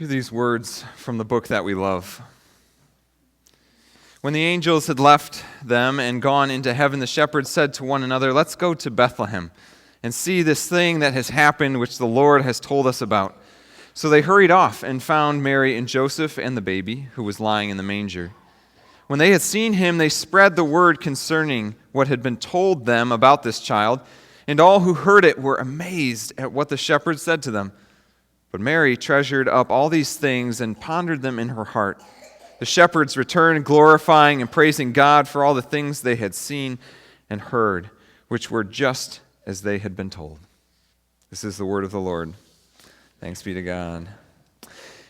Hear these words from the book that we love. When the angels had left them and gone into heaven, the shepherds said to one another, "Let's go to Bethlehem and see this thing that has happened, which the Lord has told us about." So they hurried off and found Mary and Joseph and the baby, who was lying in the manger. When they had seen him, they spread the word concerning what had been told them about this child, and all who heard it were amazed at what the shepherds said to them. But Mary treasured up all these things and pondered them in her heart. The shepherds returned, glorifying and praising God for all the things they had seen and heard, which were just as they had been told. This is the word of the Lord. Thanks be to God.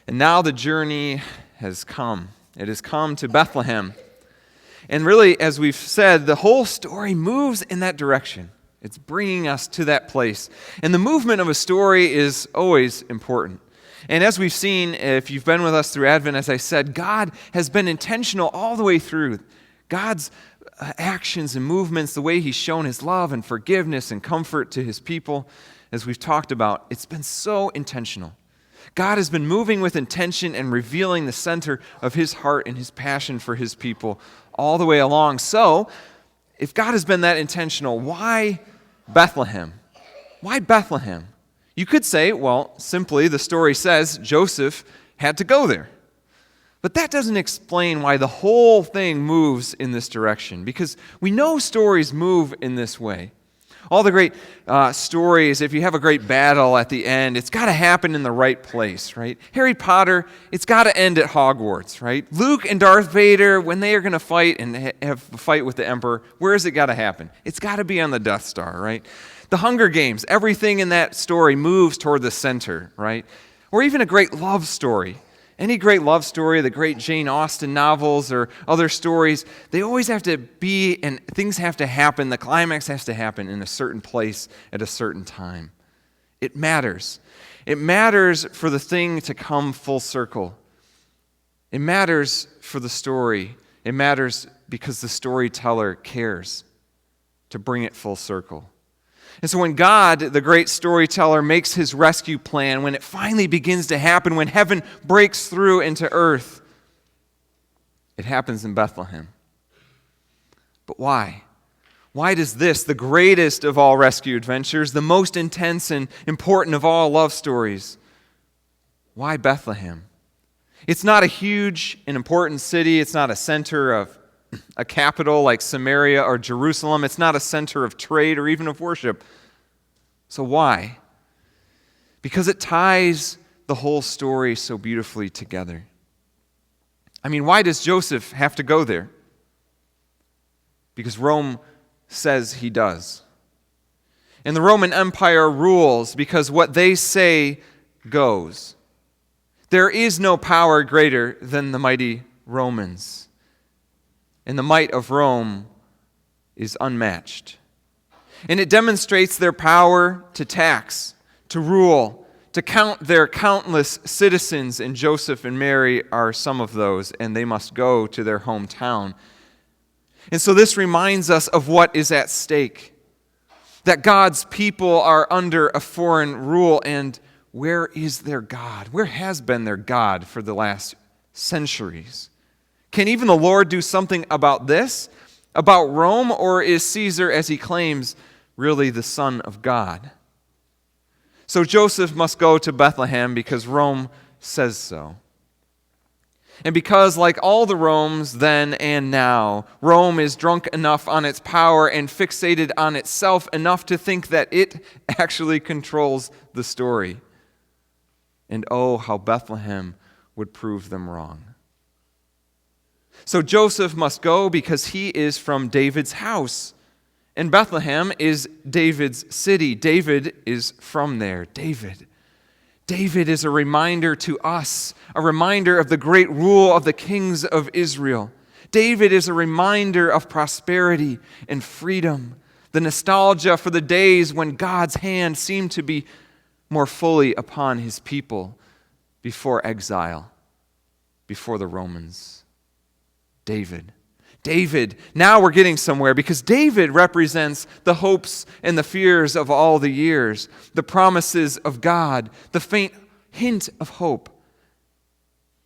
And now the journey has come. It has come to Bethlehem. And really, as we've said, the whole story moves in that direction. It's bringing us to that place. And the movement of a story is always important. And as we've seen, if you've been with us through Advent, as I said, God has been intentional all the way through. God's actions and movements, the way He's shown His love and forgiveness and comfort to His people, as we've talked about, it's been so intentional. God has been moving with intention and revealing the center of His heart and His passion for His people all the way along. So, if God has been that intentional, why Bethlehem? Why Bethlehem? You could say, well, simply the story says Joseph had to go there. But that doesn't explain why the whole thing moves in this direction, because we know stories move in this way. All the great stories, if you have a great battle at the end, it's got to happen in the right place, right? Harry Potter, it's got to end at Hogwarts, right? Luke and Darth Vader, when they are going to fight and have a fight with the Emperor, where has it got to happen? It's got to be on the Death Star, right? The Hunger Games, everything in that story moves toward the center, right? Or even a great love story. Any great love story, the great Jane Austen novels or other stories, they always have to be, and things have to happen, the climax has to happen in a certain place at a certain time. It matters. It matters for the thing to come full circle. It matters for the story. It matters because the storyteller cares to bring it full circle. And so when God, the great storyteller, makes His rescue plan, when it finally begins to happen, when heaven breaks through into earth, it happens in Bethlehem. But why? Why does this, the greatest of all rescue adventures, the most intense and important of all love stories, why Bethlehem? It's not a huge and important city. It's not a center of a capital like Samaria or Jerusalem. It's not a center of trade or even of worship. So why? Because it ties the whole story so beautifully together. I mean, why does Joseph have to go there? Because Rome says he does. And the Roman Empire rules because what they say goes. There is no power greater than the mighty Romans. And the might of Rome is unmatched. And it demonstrates their power to tax, to rule, to count their countless citizens. And Joseph and Mary are some of those, and they must go to their hometown. And so this reminds us of what is at stake. That God's people are under a foreign rule, and where is their God? Where has been their God for the last centuries? Can even the Lord do something about this? About Rome? Or is Caesar, as he claims, really the Son of God? So Joseph must go to Bethlehem because Rome says so. And because, like all the Romes then and now, Rome is drunk enough on its power and fixated on itself enough to think that it actually controls the story. And oh, how Bethlehem would prove them wrong. So Joseph must go because he is from David's house. And Bethlehem is David's city. David is from there. David is a reminder to us, a reminder of the great rule of the kings of Israel. David is a reminder of prosperity and freedom, the nostalgia for the days when God's hand seemed to be more fully upon His people before exile, before the Romans. David, now we're getting somewhere because David represents the hopes and the fears of all the years, the promises of God, the faint hint of hope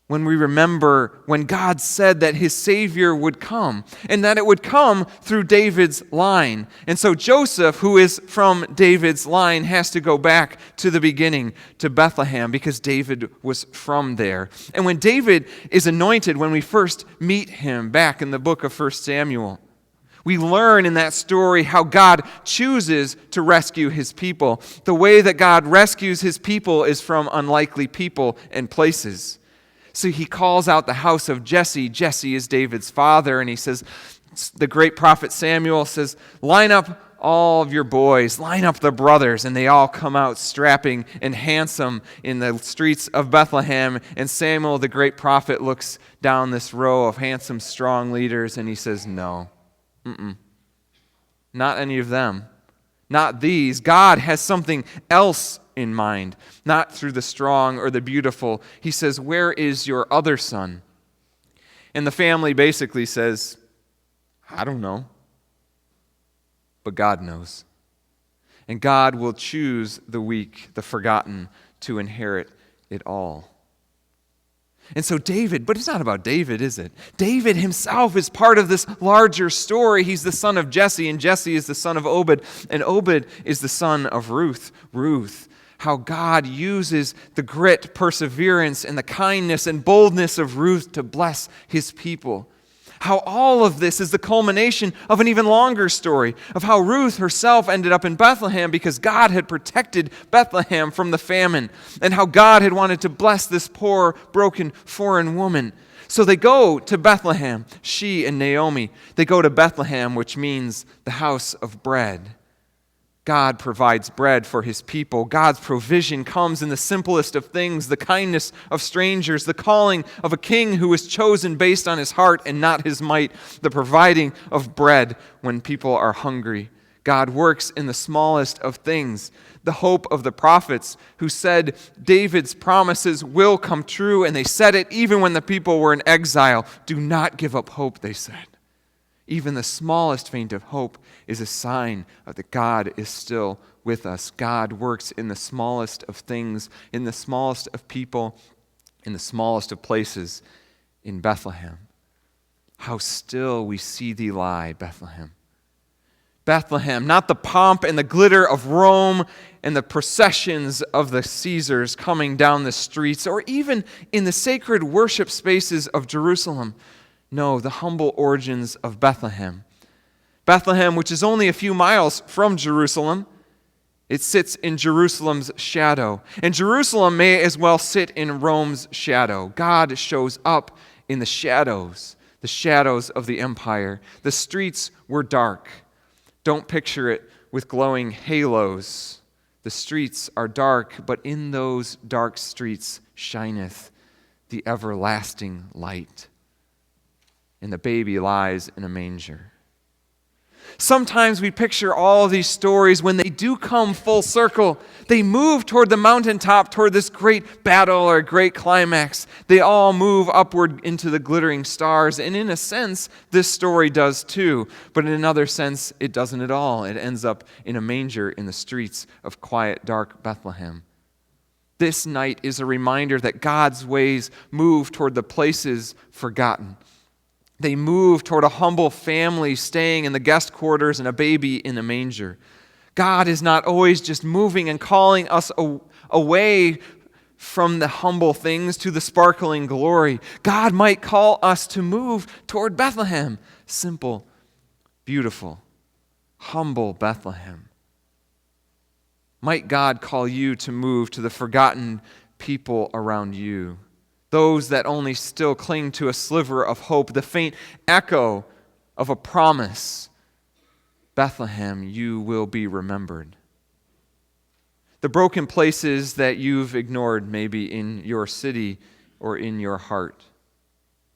when we remember when God said that his Savior would come, and that it would come through David's line. And so Joseph, who is from David's line, has to go back to the beginning, to Bethlehem, because David was from there. And when David is anointed, when we first meet him back in the book of 1 Samuel, we learn in that story how God chooses to rescue his people. The way that God rescues his people is from unlikely people and places. So he calls out the house of Jesse. Jesse is David's father, and he says, the great prophet Samuel says, line up all of your boys, line up the brothers, and they all come out strapping and handsome in the streets of Bethlehem. And Samuel, the great prophet, looks down this row of handsome, strong leaders, and he says, no, not any of them, not these. God has something else in mind, not through the strong or the beautiful. He says, where is your other son? And the family basically says, I don't know. But God knows. And God will choose the weak, the forgotten, to inherit it all. And so David, but it's not about David, is it? David himself is part of this larger story. He's the son of Jesse, and Jesse is the son of Obed, and Obed is the son of Ruth. Ruth, how God uses the grit, perseverance, and the kindness and boldness of Ruth to bless his people. How all of this is the culmination of an even longer story of how Ruth herself ended up in Bethlehem because God had protected Bethlehem from the famine, and how God had wanted to bless this poor, broken, foreign woman. So they go to Bethlehem, she and Naomi. They go to Bethlehem, which means the house of bread. God provides bread for his people. God's provision comes in the simplest of things, the kindness of strangers, the calling of a king who is chosen based on his heart and not his might, the providing of bread when people are hungry. God works in the smallest of things, the hope of the prophets who said David's promises will come true, and they said it even when the people were in exile. Do not give up hope, they said. Even the smallest faint of hope is a sign that God is still with us. God works in the smallest of things, in the smallest of people, in the smallest of places, in Bethlehem. How still we see thee lie, Bethlehem. Bethlehem, not the pomp and the glitter of Rome and the processions of the Caesars coming down the streets, or even in the sacred worship spaces of Jerusalem. No, the humble origins of Bethlehem. Bethlehem, which is only a few miles from Jerusalem, it sits in Jerusalem's shadow. And Jerusalem may as well sit in Rome's shadow. God shows up in the shadows of the empire. The streets were dark. Don't picture it with glowing halos. The streets are dark, but in those dark streets shineth the everlasting light. And the baby lies in a manger. Sometimes we picture all of these stories when they do come full circle. They move toward the mountaintop, toward this great battle or great climax. They all move upward into the glittering stars. And in a sense, this story does too. But in another sense, it doesn't at all. It ends up in a manger in the streets of quiet, dark Bethlehem. This night is a reminder that God's ways move toward the places forgotten. They move toward a humble family staying in the guest quarters and a baby in a manger. God is not always just moving and calling us away from the humble things to the sparkling glory. God might call us to move toward Bethlehem. Simple, beautiful, humble Bethlehem. Might God call you to move to the forgotten people around you? Those that only still cling to a sliver of hope, the faint echo of a promise. Bethlehem, you will be remembered. The broken places that you've ignored maybe in your city or in your heart.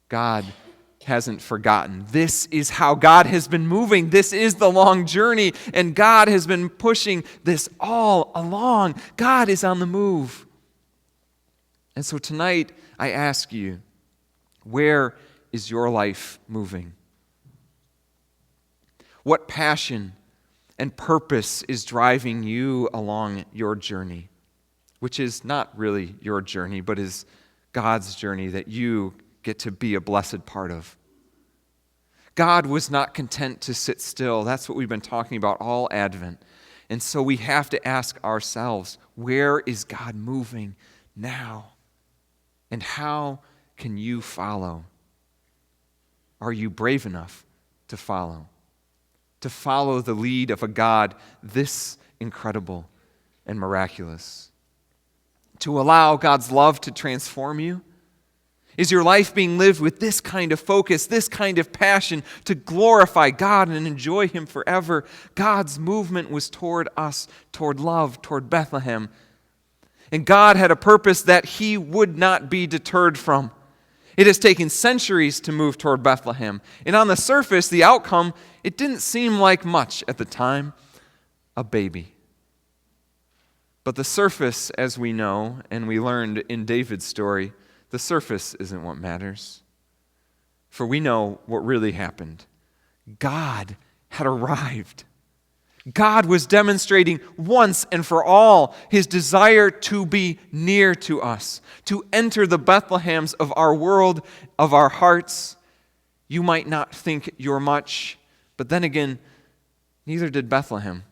God hasn't forgotten. This is how God has been moving. This is the long journey, and God has been pushing this all along. God is on the move. And so tonight, I ask you, where is your life moving? What passion and purpose is driving you along your journey, which is not really your journey, but is God's journey that you get to be a blessed part of. God was not content to sit still. That's what we've been talking about all Advent. And so we have to ask ourselves, where is God moving now? And how can you follow? Are you brave enough to follow? To follow the lead of a God this incredible and miraculous? To allow God's love to transform you? Is your life being lived with this kind of focus, this kind of passion to glorify God and enjoy Him forever? God's movement was toward us, toward love, toward Bethlehem. And God had a purpose that He would not be deterred from. It has taken centuries to move toward Bethlehem. And on the surface, the outcome, it didn't seem like much at the time. A baby. But the surface, as we know, and we learned in David's story, the surface isn't what matters. For we know what really happened. God had arrived. God was demonstrating once and for all His desire to be near to us, to enter the Bethlehems of our world, of our hearts. You might not think you're much, but then again, neither did Bethlehem.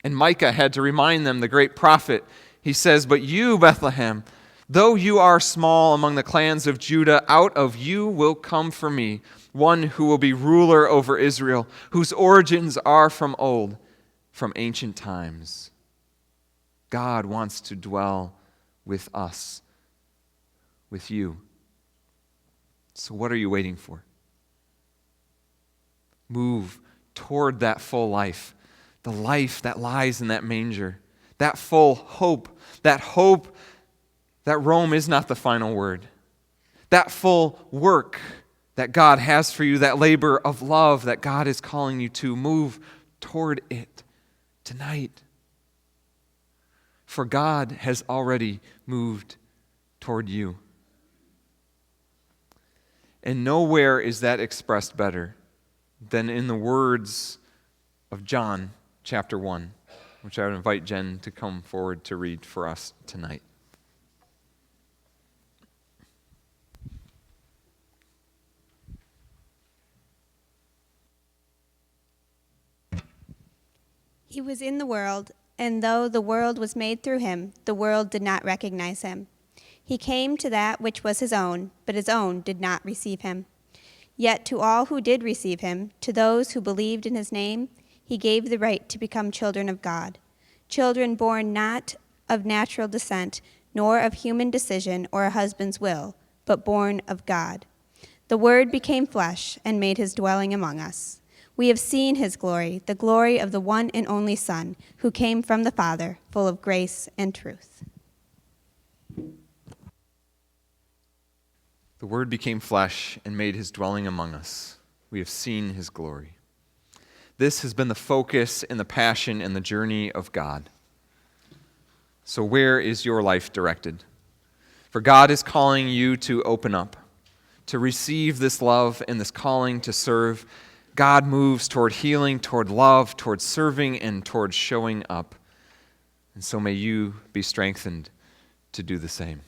And Micah had to remind them, the great prophet, he says, "But you, Bethlehem, though you are small among the clans of Judah, out of you will come for me one who will be ruler over Israel, whose origins are from old, from ancient times." God wants to dwell with us, with you. So what are you waiting for? Move toward that full life, the life that lies in that manger, that full hope that Rome is not the final word, that full work that God has for you, that labor of love that God is calling you to. Move toward it tonight. For God has already moved toward you. And nowhere is that expressed better than in the words of John chapter 1, which I would invite Jen to come forward to read for us tonight. He was in the world, and though the world was made through him, the world did not recognize him. He came to that which was his own, but his own did not receive him. Yet to all who did receive him, to those who believed in his name, he gave the right to become children of God, children born not of natural descent, nor of human decision or a husband's will, but born of God. The Word became flesh and made his dwelling among us. We have seen his glory, the glory of the one and only Son, who came from the Father, full of grace and truth. The Word became flesh and made his dwelling among us. We have seen his glory. This has been the focus and the passion and the journey of God. So where is your life directed? For God is calling you to open up, to receive this love and this calling to serve. God moves toward healing, toward love, toward serving, and toward showing up. And so may you be strengthened to do the same.